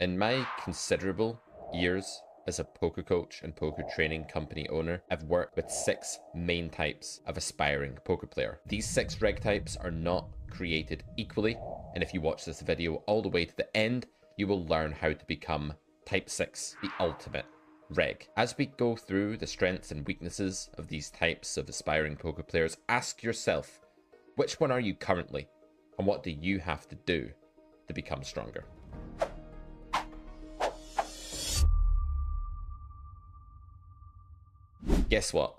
In my considerable years as a poker coach and poker training company owner, I've worked with 6 main types of aspiring poker player. These 6 reg types are not created equally, and if you watch this video all the way to the end, you will learn how to become type 6, the ultimate reg. As we go through the strengths and weaknesses of these types of aspiring poker players, ask yourself, which one are you currently, and what do you have to do to become stronger? Guess what?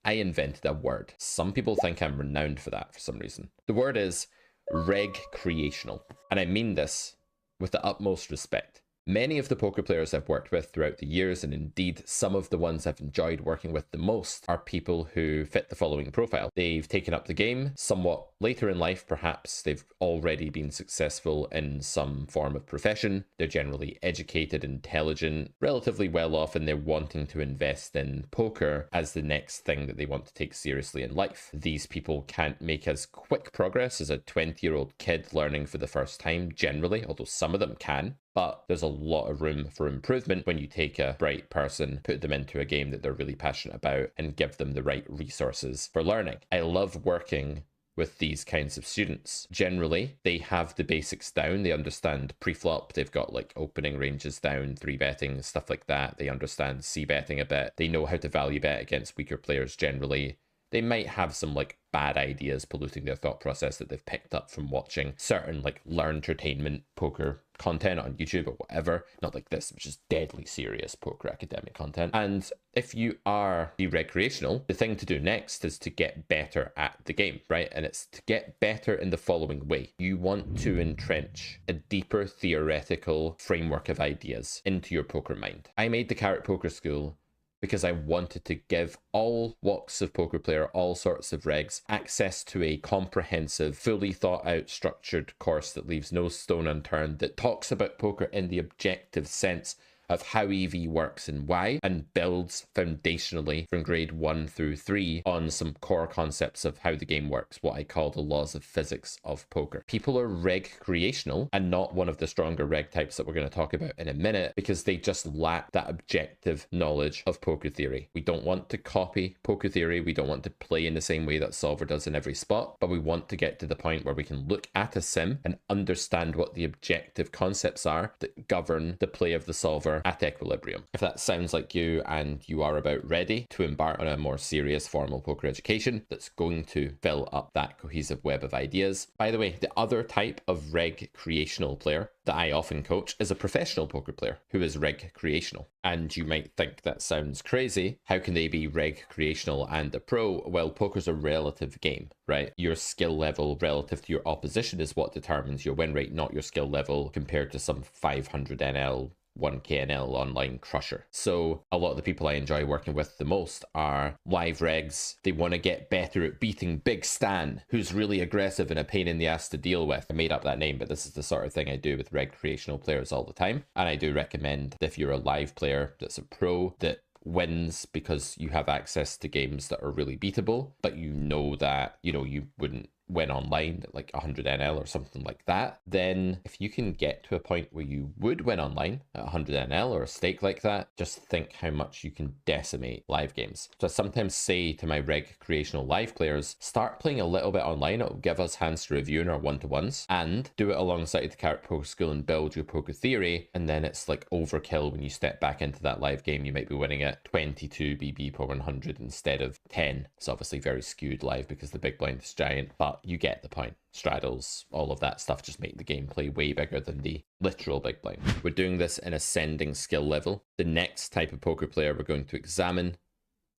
I invented a word. Some people think I'm renowned for that for some reason. The word is Regcreational, and I mean this with the utmost respect. Many of the poker players I've worked with throughout the years, and indeed some of the ones I've enjoyed working with the most, are people who fit the following profile. They've taken up the game somewhat later in life, perhaps they've already been successful in some form of profession. They're generally educated, intelligent, relatively well off, and they're wanting to invest in poker as the next thing that they want to take seriously in life. These people can't make as quick progress as a 20-year-old kid learning for the first time, generally, although some of them can. But there's a lot of room for improvement when you take a bright person, put them into a game that they're really passionate about, and give them the right resources for learning. I love working with these kinds of students. Generally, they have the basics down. They understand pre-flop. They've got like opening ranges down, 3-betting, stuff like that. They understand c-betting a bit. They know how to value bet against weaker players generally. They might have some like bad ideas polluting their thought process that they've picked up from watching certain like learn-entertainment poker content on YouTube or whatever. Not like this, which is deadly serious poker academic content. And if you are the recreational, the thing to do next is to get better at the game, right? And it's to get better in the following way. You want to entrench a deeper theoretical framework of ideas into your poker mind. I made the Carrot Poker School because I wanted to give all walks of poker player, all sorts of regs, access to a comprehensive, fully thought out, structured course that leaves no stone unturned, that talks about poker in the objective sense of how EV works and why, and builds foundationally from grade 1 through 3 on some core concepts of how the game works, what I call the laws of physics of poker. People are recreational and not one of the stronger reg types that we're going to talk about in a minute, because they just lack that objective knowledge of poker theory. We don't want to copy poker theory, we don't want to play in the same way that solver does in every spot, but we want to get to the point where we can look at a sim and understand what the objective concepts are that govern the play of the solver at equilibrium. If that sounds like you and you are about ready to embark on a more serious formal poker education that's going to fill up that cohesive web of ideas. By the way, the other type of recreational player that I often coach is a professional poker player who is recreational. And you might think that sounds crazy. How can they be recreational and a pro? Well, poker's a relative game, right? Your skill level relative to your opposition is what determines your win rate, not your skill level compared to some 500 NL 1k NL online crusher. So a lot of the people I enjoy working with the most are live regs. They want to get better at beating Big Stan, who's really aggressive and a pain in the ass to deal with. I made up that name, but this is the sort of thing I do with recreational players all the time. And I do recommend that if you're a live player that's a pro that wins because you have access to games that are really beatable, but you know that, you wouldn't win online at like 100 NL or something like that, then if you can get to a point where you would win online at 100 NL or a stake like that, just think how much you can decimate live games. So I sometimes say to my recreational live players, start playing a little bit online. It'll give us hands to review in our one-to-ones, and do it alongside the Carrot Poker School and build your poker theory. And then it's like overkill when you step back into that live game. You might be winning at 22 BB per 100 instead of 10. It's obviously very skewed live because the big blind is giant, but you get the point. Straddles, all of that stuff just make the gameplay way bigger than the literal big blind. We're doing this in ascending skill level. The next type of poker player we're going to examine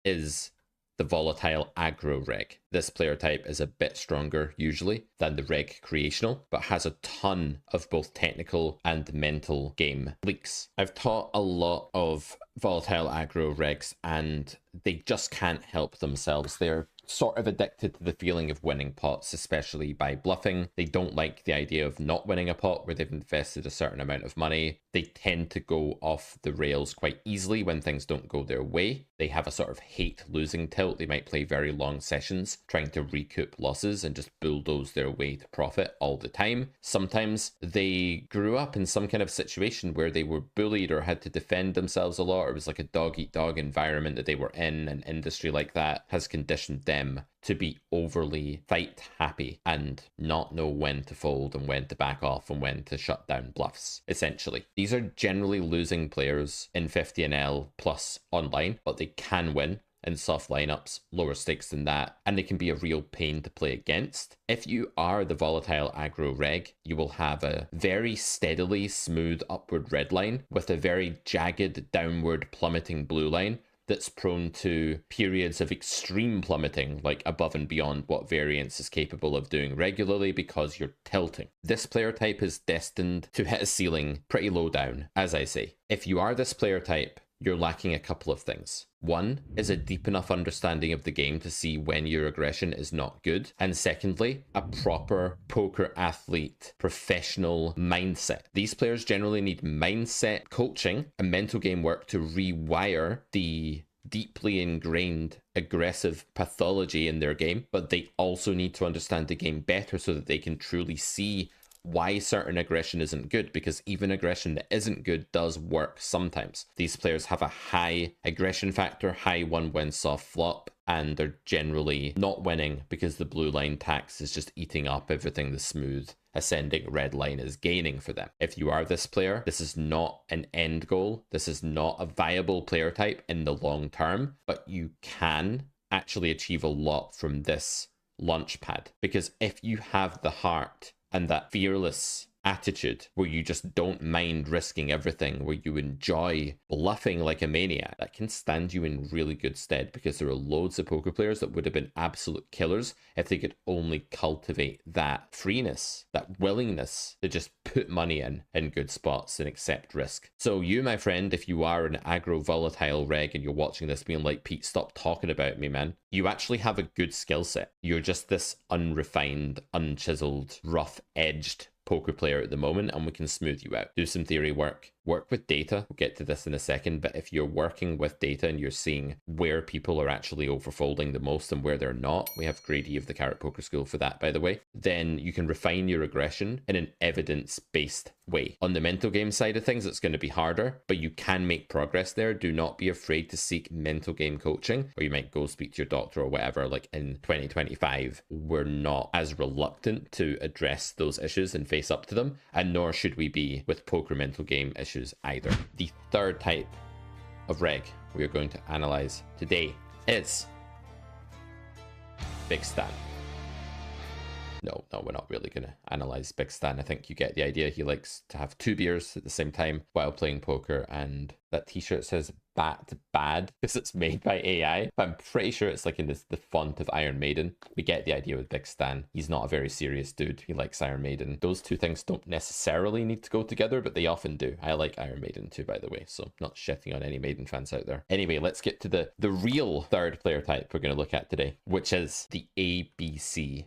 is the volatile aggro reg. This player type is a bit stronger usually than the recreational, but has a ton of both technical and mental game leaks. I've taught a lot of volatile aggro regs and they just can't help themselves. They're sort of addicted to the feeling of winning pots, especially by bluffing. They don't like the idea of not winning a pot where they've invested a certain amount of money. They tend to go off the rails quite easily when things don't go their way. They have a sort of hate losing tilt. They might play very long sessions trying to recoup losses and just bulldoze their way to profit all the time. Sometimes they grew up in some kind of situation where they were bullied or had to defend themselves a lot, or it was like a dog eat dog environment that they were in. An industry like that has conditioned them to be overly fight happy and not know when to fold and when to back off and when to shut down bluffs, essentially. These are generally losing players in 50NL plus online, but they can win in soft lineups, lower stakes than that, and they can be a real pain to play against. If you are the volatile aggro reg, you will have a very steadily smooth upward red line with a very jagged downward plummeting blue line that's prone to periods of extreme plummeting, like above and beyond what variance is capable of doing regularly because you're tilting. This player type is destined to hit a ceiling pretty low down, as I say. If you are this player type, you're lacking a couple of things. One is a deep enough understanding of the game to see when your aggression is not good. And secondly, a proper poker athlete professional mindset. These players generally need mindset coaching and mental game work to rewire the deeply ingrained aggressive pathology in their game, but they also need to understand the game better so that they can truly see why certain aggression isn't good, because even aggression that isn't good does work sometimes. These players have a high aggression factor, high 1-win soft flop, and they're generally not winning because the blue line tax is just eating up everything the smooth ascending red line is gaining for them. If you are this player, this is not an end goal. This is not a viable player type in the long term, but you can actually achieve a lot from this launch pad, because if you have the heart and that fearless attitude where you just don't mind risking everything, where you enjoy bluffing like a maniac, that can stand you in really good stead, because there are loads of poker players that would have been absolute killers if they could only cultivate that freeness, that willingness to just put money in good spots and accept risk. So you, my friend, if you are an aggro volatile reg and you're watching this being like, Pete, stop talking about me, man, you actually have a good skill set. You're just this unrefined, unchiseled, rough-edged poker player at the moment, and we can smooth you out. Do some theory work. Work with data. We'll get to this in a second, but if you're working with data and you're seeing where people are actually overfolding the most and where they're not, we have grade E of the Carrot Poker School for that, by the way, then you can refine your aggression in an evidence-based way. On the mental game side of things, it's going to be harder, but you can make progress there. Do not be afraid to seek mental game coaching, or you might go speak to your doctor or whatever. Like in 2025, we're not as reluctant to address those issues and face up to them, and nor should we be with poker mental game issues either. The third type of reg we are going to analyze today is Big Stan. No, we're not really going to analyze Big Stan. I think you get the idea. He likes to have 2 beers at the same time while playing poker, and that t-shirt says "Bat Bad" because it's made by AI, but I'm pretty sure it's like in the font of Iron Maiden. We get the idea with Big Stan. He's not a very serious dude. He likes Iron Maiden. Those two things don't necessarily need to go together, but they often do. I like Iron Maiden too, by the way, so not shitting on any Maiden fans out there. Anyway, let's get to the real third player type we're going to look at today, which is the ABC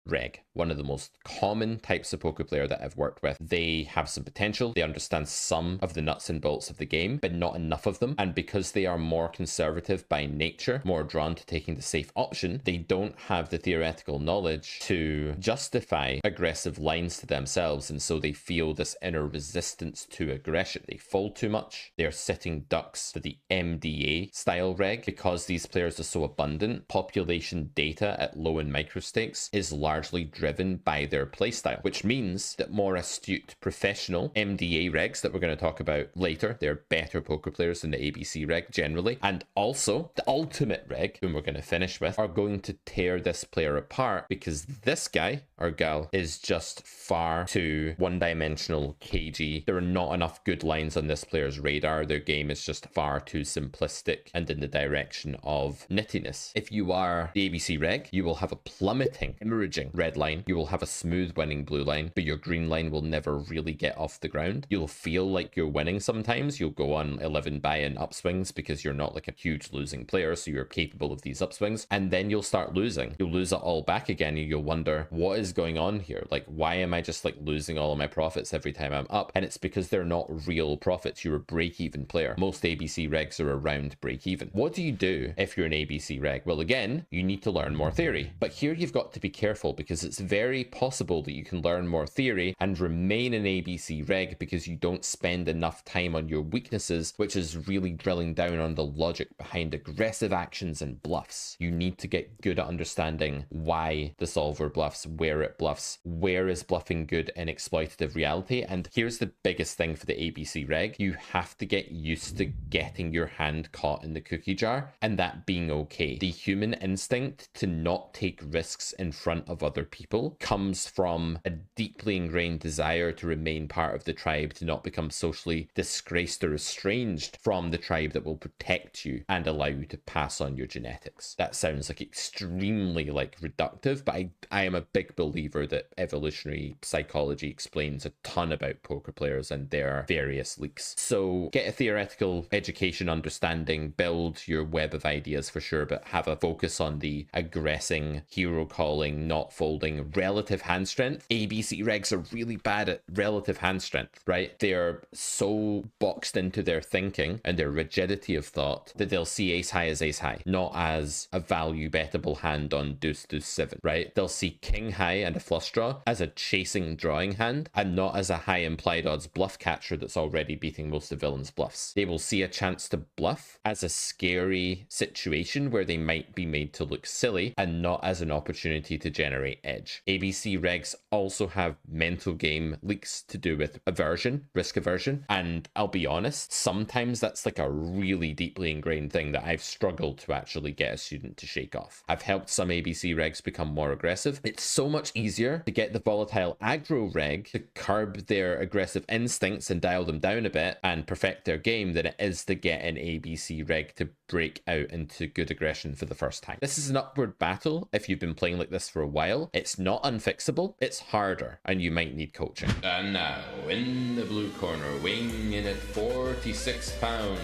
reg. One of the most common types of poker player that I've worked with. They have some potential. They understand some of the nuts and bolts of the game, but not enough of them. And because they are more conservative by nature, more drawn to taking the safe option, they don't have the theoretical knowledge to justify aggressive lines to themselves. And so they feel this inner resistance to aggression. They fold too much. They're sitting ducks to the MDA style reg. Because these players are so abundant, population data at low and micro stakes is largely driven by their playstyle, which means that more astute professional MDA regs that we're going to talk about later, they're better poker players than the ABC reg generally, and also the ultimate reg, whom we're going to finish with, are going to tear this player apart, because this guy or gal is just far too one-dimensional, cagey. There are not enough good lines on this player's radar. Their game is just far too simplistic and in the direction of nittiness. If you are the ABC reg, you will have a plummeting, hemorrhaging losing red line. You will have a smooth winning blue line, but your green line will never really get off the ground. You'll feel like you're winning sometimes. You'll go on 11 buy-in upswings because you're not like a huge losing player, so you're capable of these upswings, and then you'll start losing. You'll lose it all back again, and you'll wonder, what is going on here? Like, why am I just like losing all of my profits every time I'm up? And it's because they're not real profits. You're a break-even player. Most ABC regs are around break-even. What do you do if you're an ABC reg? Well, again, you need to learn more theory. But here you've got to be careful, because it's very possible that you can learn more theory and remain an ABC reg because you don't spend enough time on your weaknesses, which is really drilling down on the logic behind aggressive actions and bluffs. You need to get good at understanding why the solver bluffs, where it bluffs, where is bluffing good in exploitative reality. And here's the biggest thing for the ABC reg. You have to get used to getting your hand caught in the cookie jar and that being okay. The human instinct to not take risks in front of other people comes from a deeply ingrained desire to remain part of the tribe, to not become socially disgraced or estranged from the tribe that will protect you and allow you to pass on your genetics. That sounds like extremely like reductive, but I am a big believer that evolutionary psychology explains a ton about poker players and their various leaks. So get a theoretical education, understanding, build your web of ideas for sure, but have a focus on the aggressing, hero calling, not folding, relative hand strength. ABC regs are really bad at relative hand strength, right? They're so boxed into their thinking and their rigidity of thought that they'll see ace high as ace high, not as a value bettable hand on deuce deuce 7, right? They'll see king high and a flush draw as a chasing drawing hand and not as a high implied odds bluff catcher that's already beating most of villains' bluffs. They will see a chance to bluff as a scary situation where they might be made to look silly and not as an opportunity to generate edge. ABC regs also have mental game leaks to do with aversion, risk aversion, and I'll be honest, sometimes that's like a really deeply ingrained thing that I've struggled to actually get a student to shake off. I've helped some ABC regs become more aggressive. It's so much easier to get the volatile aggro reg to curb their aggressive instincts and dial them down a bit and perfect their game than it is to get an ABC reg to break out into good aggression for the first time. This is an upward battle if you've been playing like this for a while. It's not unfixable, it's harder, and you might need coaching. And now, in the blue corner, weighing in at 46 pounds,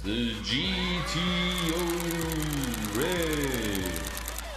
the GTO Reg.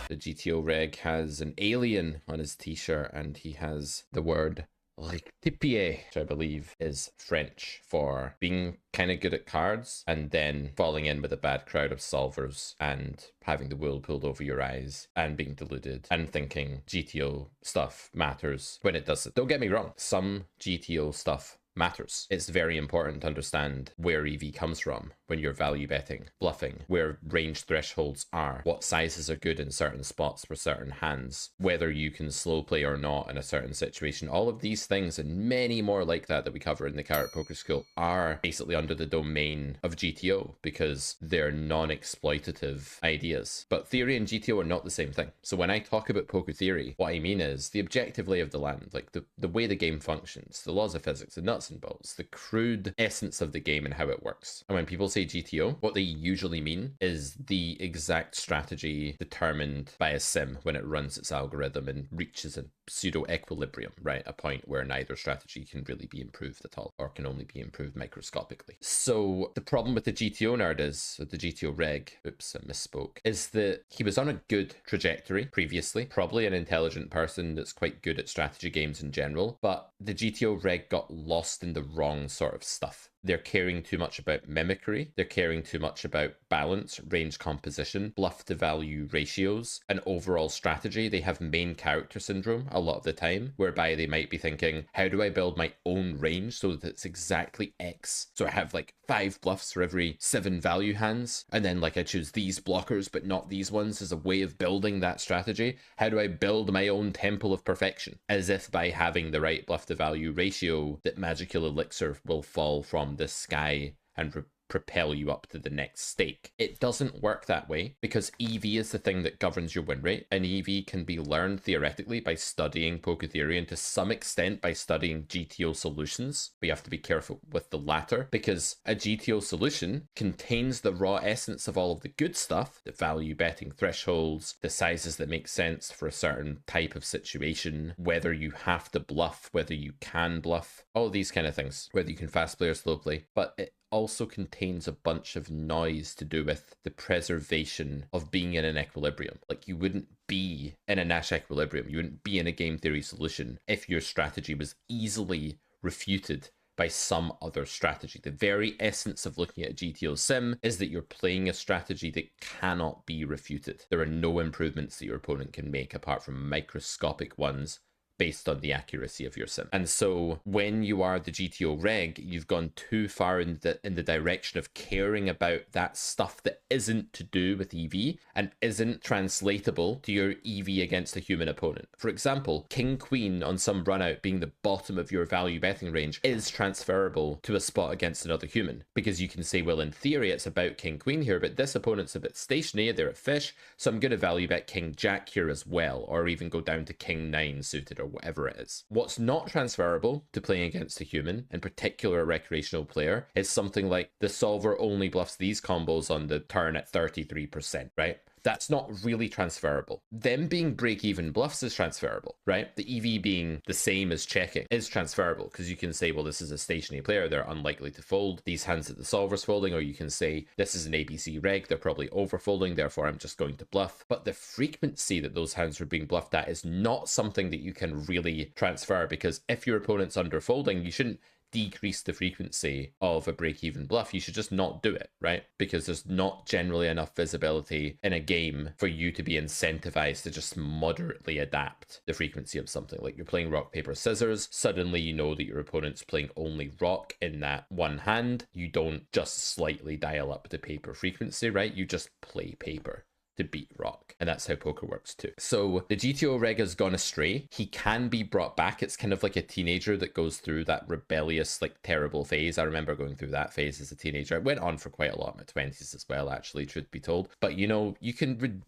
The GTO Reg has an alien on his t-shirt, and he has the word rectipier, which I believe is French for being kind of good at cards and then falling in with a bad crowd of solvers and having the wool pulled over your eyes and being deluded and thinking GTO stuff matters when it doesn't. Don't get me wrong, some GTO stuff matters. It's very important to understand where EV comes from when you're value betting, bluffing, where range thresholds are, what sizes are good in certain spots for certain hands, whether you can slow play or not in a certain situation. All of these things and many more like that we cover in the Carrot Poker School are basically under the domain of GTO because they're non-exploitative ideas. But theory and GTO are not the same thing. So when I talk about poker theory, what I mean is the objective lay of the land, like the way the game functions, the laws of physics, the nuts and bolts, the crude essence of the game and how it works. And when people say GTO, what they usually mean is the exact strategy determined by a sim when it runs its algorithm and reaches a pseudo equilibrium, right? A point where neither strategy can really be improved at all or can only be improved microscopically. So the problem with the GTO nerd is, the GTO reg, oops, I misspoke, is that he was on a good trajectory previously, probably an intelligent person that's quite good at strategy games in general, but the GTO reg got lost in the wrong sort of stuff. They're caring too much about mimicry. They're caring too much about balance, range composition, bluff to value ratios, and overall strategy. They have main character syndrome a lot of the time, whereby they might be thinking, how do I build my own range so that it's exactly X? So I have like 5 bluffs for every 7 value hands, and then like I choose these blockers but not these ones as a way of building that strategy. How do I build my own temple of perfection? As if by having the right bluff to value ratio that magical elixir will fall from the sky and propel you up to the next stake. It doesn't work that way because EV is the thing that governs your win rate, and EV can be learned theoretically by studying poker theory and to some extent by studying GTO solutions. But you have to be careful with the latter because a GTO solution contains the raw essence of all of the good stuff, the value betting thresholds, the sizes that make sense for a certain type of situation, whether you have to bluff, whether you can bluff, all these kind of things, whether you can fast play or slow play. But it also contains a bunch of noise to do with the preservation of being in an equilibrium. Like, you wouldn't be in a Nash equilibrium, you wouldn't be in a game theory solution if your strategy was easily refuted by some other strategy. The very essence of looking at a GTO sim is that you're playing a strategy that cannot be refuted. There are no improvements that your opponent can make apart from microscopic ones based on the accuracy of your sim. And so when you are the GTO reg, you've gone too far in the direction of caring about that stuff that isn't to do with EV and isn't translatable to your EV against a human opponent. For example, King Queen on some run out being the bottom of your value betting range is transferable to a spot against another human, because you can say, well, in theory it's about King Queen here, but this opponent's a bit stationary, they're at fish, so I'm going to value bet King Jack here as well, or even go down to King 9 suited or whatever it is. What's not transferable to playing against a human, in particular a recreational player, is something like the solver only bluffs these combos on the turn at 33%, right? That's not really transferable. Them being break-even bluffs is transferable, right? The EV being the same as checking is transferable because you can say, well, this is a stationary player, they're unlikely to fold these hands that the solver's folding, or you can say, this is an ABC reg, they're probably overfolding, therefore I'm just going to bluff. But the frequency that those hands are being bluffed at is not something that you can really transfer, because if your opponent's underfolding, you shouldn't decrease the frequency of a break-even bluff. You should just not do it, right? Because there's not generally enough visibility in a game for you to be incentivized to just moderately adapt the frequency of something. Like, you're playing rock, paper, scissors, suddenly you know that your opponent's playing only rock in that one hand. You don't just slightly dial up the paper frequency, right? You just play paper to beat rock, and that's how poker works too. So the GTO reg has gone astray. He can be brought back. It's kind of like a teenager that goes through that rebellious, like, terrible phase. I remember going through that phase as a teenager. It went on for quite a lot in my 20s as well, actually, truth be told. But you know, you can redeem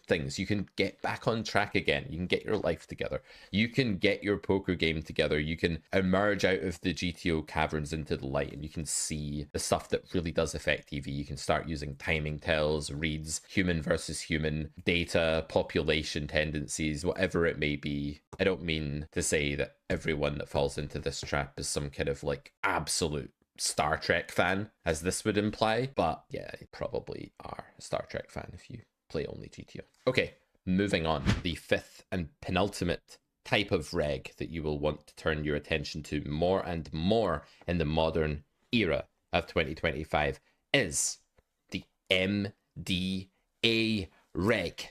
things. You can get back on track again. You can get your life together. You can get your poker game together. You can emerge out of the GTO caverns into the light, and you can see the stuff that really does affect EV. You can start using timing tells, reads, human versus human, data, population tendencies, whatever it may be. I don't mean to say that everyone that falls into this trap is some kind of like absolute Star Trek fan, as this would imply, but yeah, you probably are a Star Trek fan if you play only GTO. Okay, moving on. The fifth and penultimate type of reg that you will want to turn your attention to more and more in the modern era of 2025 is the MDA reg.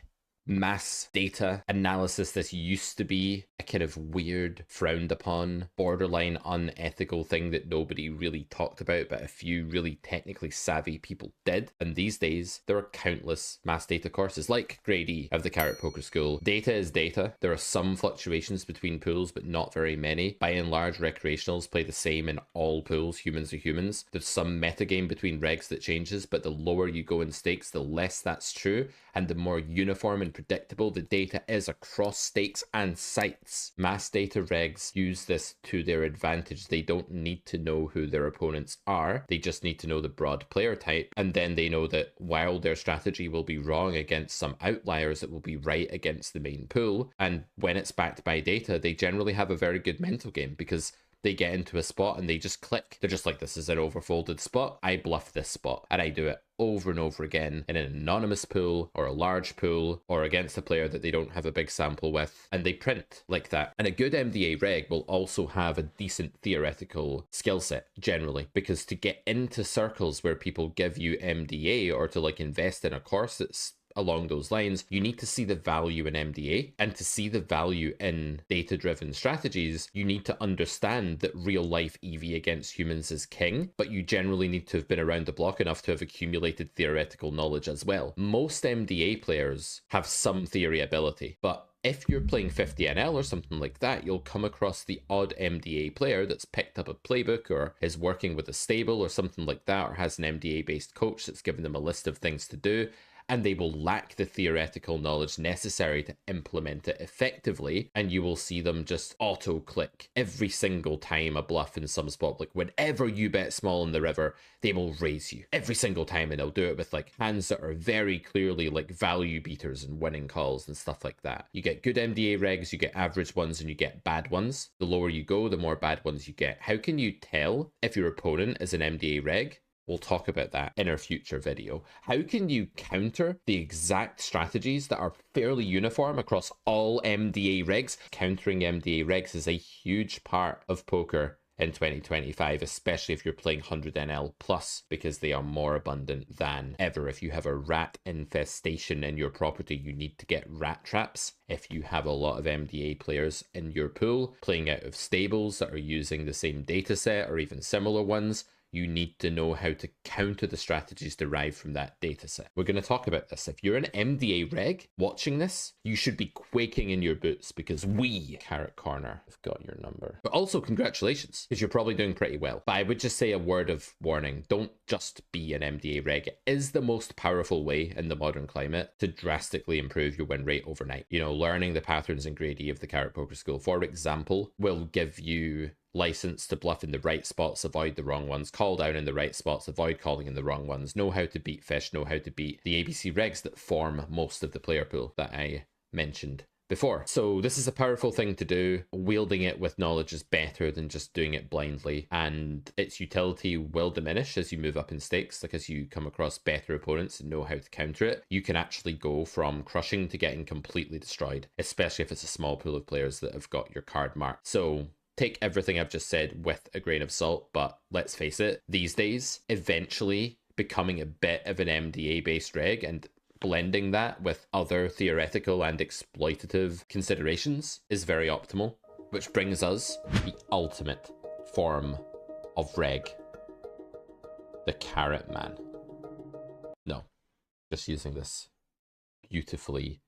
Mass data analysis. This used to be a kind of weird, frowned upon, borderline unethical thing that nobody really talked about, but a few really technically savvy people did. And these days, there are countless mass data courses like Grade E of the Carrot Poker School. Data is data. There are some fluctuations between pools, but not very many. By and large, recreationals play the same in all pools. Humans are humans. There's some metagame between regs that changes, but the lower you go in stakes, the less that's true, and the more uniform and predictable the data is across stakes and sites. Mass data regs use this to their advantage. They don't need to know who their opponents are. They just need to know the broad player type, and then they know that while their strategy will be wrong against some outliers, it will be right against the main pool. And when it's backed by data, they generally have a very good mental game, because they get into a spot and they just click. They're just like, this is an overfolded spot, I bluff this spot, and I do it over and over again in an anonymous pool or a large pool or against a player that they don't have a big sample with, and they print like that. And a good MDA reg will also have a decent theoretical skill set generally, because to get into circles where people give you MDA or to like invest in a course that's along those lines, you need to see the value in MDA, and to see the value in data-driven strategies, you need to understand that real-life EV against humans is king, but you generally need to have been around the block enough to have accumulated theoretical knowledge as well. Most MDA players have some theory ability, but if you're playing 50NL or something like that, you'll come across the odd MDA player that's picked up a playbook or is working with a stable or something like that, or has an MDA-based coach that's given them a list of things to do, and they will lack the theoretical knowledge necessary to implement it effectively, and you will see them just auto-click every single time a bluff in some spot. Like whenever you bet small in the river, they will raise you every single time, and they'll do it with like hands that are very clearly like value beaters and winning calls and stuff like that. You get good MDA regs, you get average ones, and you get bad ones. The lower you go, the more bad ones you get. How can you tell if your opponent is an MDA reg? We'll talk about that in our future video. How can you counter the exact strategies that are fairly uniform across all MDA regs? Countering MDA regs is a huge part of poker in 2025, especially if you're playing 100NL plus, because they are more abundant than ever. If you have a rat infestation in your property, you need to get rat traps. If you have a lot of MDA players in your pool playing out of stables that are using the same data set or even similar ones, you need to know how to counter the strategies derived from that dataset. We're going to talk about this. If you're an MDA reg watching this, you should be quaking in your boots because we, Carrot Corner, have got your number. But also congratulations, because you're probably doing pretty well. But I would just say a word of warning. Don't just be an MDA reg. It is the most powerful way in the modern climate to drastically improve your win rate overnight. You know, learning the patterns and gradient of the Carrot Poker School, for example, will give you license to bluff in the right spots, avoid the wrong ones, call down in the right spots, avoid calling in the wrong ones, know how to beat fish, know how to beat the ABC regs that form most of the player pool that I mentioned before. So this is a powerful thing to do. Wielding it with knowledge is better than just doing it blindly, and its utility will diminish as you move up in stakes. Like as you come across better opponents and know how to counter it, you can actually go from crushing to getting completely destroyed, especially if it's a small pool of players that have got your card marked. So take everything I've just said with a grain of salt, but let's face it, these days, eventually becoming a bit of an MDA-based reg and blending that with other theoretical and exploitative considerations is very optimal, which brings us the ultimate form of reg, the Carrot Man. No, just using this beautifully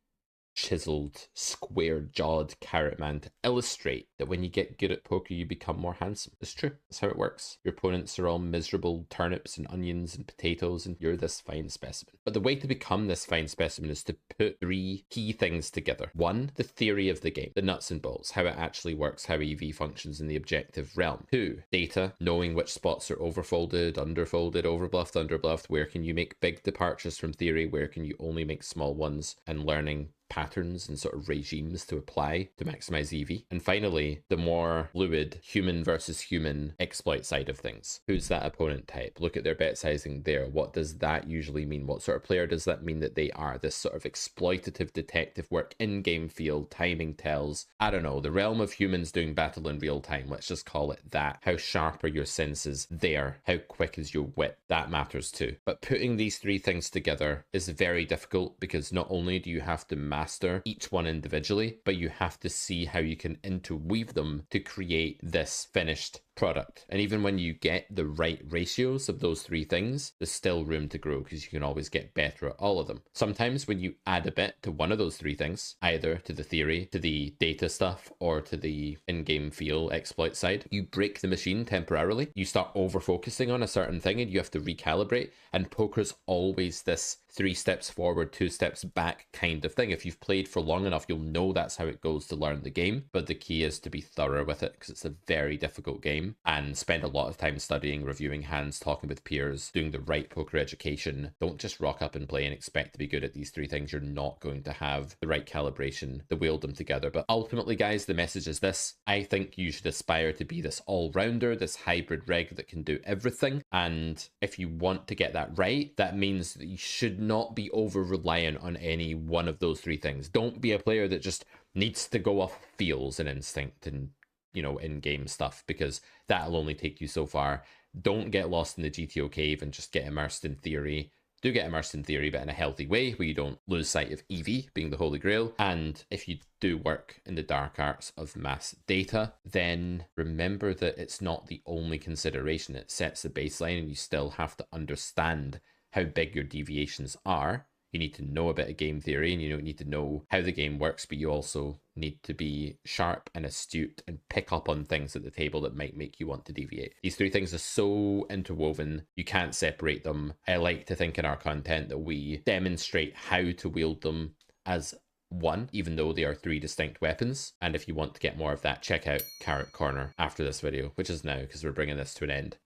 chiseled, square-jawed Carrot Man to illustrate that when you get good at poker, you become more handsome. It's true. That's how it works. Your opponents are all miserable turnips and onions and potatoes, and you're this fine specimen. But the way to become this fine specimen is to put three key things together. One, the theory of the game, the nuts and bolts, how it actually works, how EV functions in the objective realm. Two, data, knowing which spots are overfolded, underfolded, overbluffed, underbluffed, where can you make big departures from theory, where can you only make small ones, and learning patterns and sort of regimes to apply to maximize EV. And finally, the more fluid human versus human exploit side of things. Who's that opponent type? Look at their bet sizing there. What does that usually mean? What sort of player does that mean that they are? This sort of exploitative detective work, in-game feel, timing tells. I don't know, the realm of humans doing battle in real time. Let's just call it that. How sharp are your senses there? How quick is your wit? That matters too. But putting these three things together is very difficult because not only do you have to master each one individually, but you have to see how you can interweave them to create this finished product. And even when you get the right ratios of those three things, there's still room to grow because you can always get better at all of them. Sometimes when you add a bit to one of those three things, either to the theory, to the data stuff, or to the in-game feel exploit side, you break the machine temporarily. You start over-focusing on a certain thing and you have to recalibrate. And poker's always this 3 steps forward, 2 steps back kind of thing. If you've played for long enough, you'll know that's how it goes to learn the game. But the key is to be thorough with it because it's a very difficult game, and spend a lot of time studying, reviewing hands, talking with peers, doing the right poker education. Don't just rock up and play and expect to be good at these three things. You're not going to have the right calibration to wield them together. But ultimately, guys, the message is this. I think you should aspire to be this all-rounder, this hybrid reg that can do everything. And if you want to get that right, that means that you should not be over-reliant on any one of those three things. Don't be a player that just needs to go off feels and instinct and, you know, in-game stuff, because that'll only take you so far. Don't get lost in the GTO cave and just get immersed in theory. Do get immersed in theory, but in a healthy way where you don't lose sight of EV being the holy grail. And if you do work in the dark arts of mass data, then remember that it's not the only consideration. It sets the baseline and you still have to understand how big your deviations are You need to know a bit of game theory, and you need to know how the game works, but you also need to be sharp and astute and pick up on things at the table that might make you want to deviate. These three things are so interwoven, you can't separate them. I like to think in our content that we demonstrate how to wield them as one, even though they are three distinct weapons. And if you want to get more of that, check out Carrot Corner after this video, which is now, because we're bringing this to an end.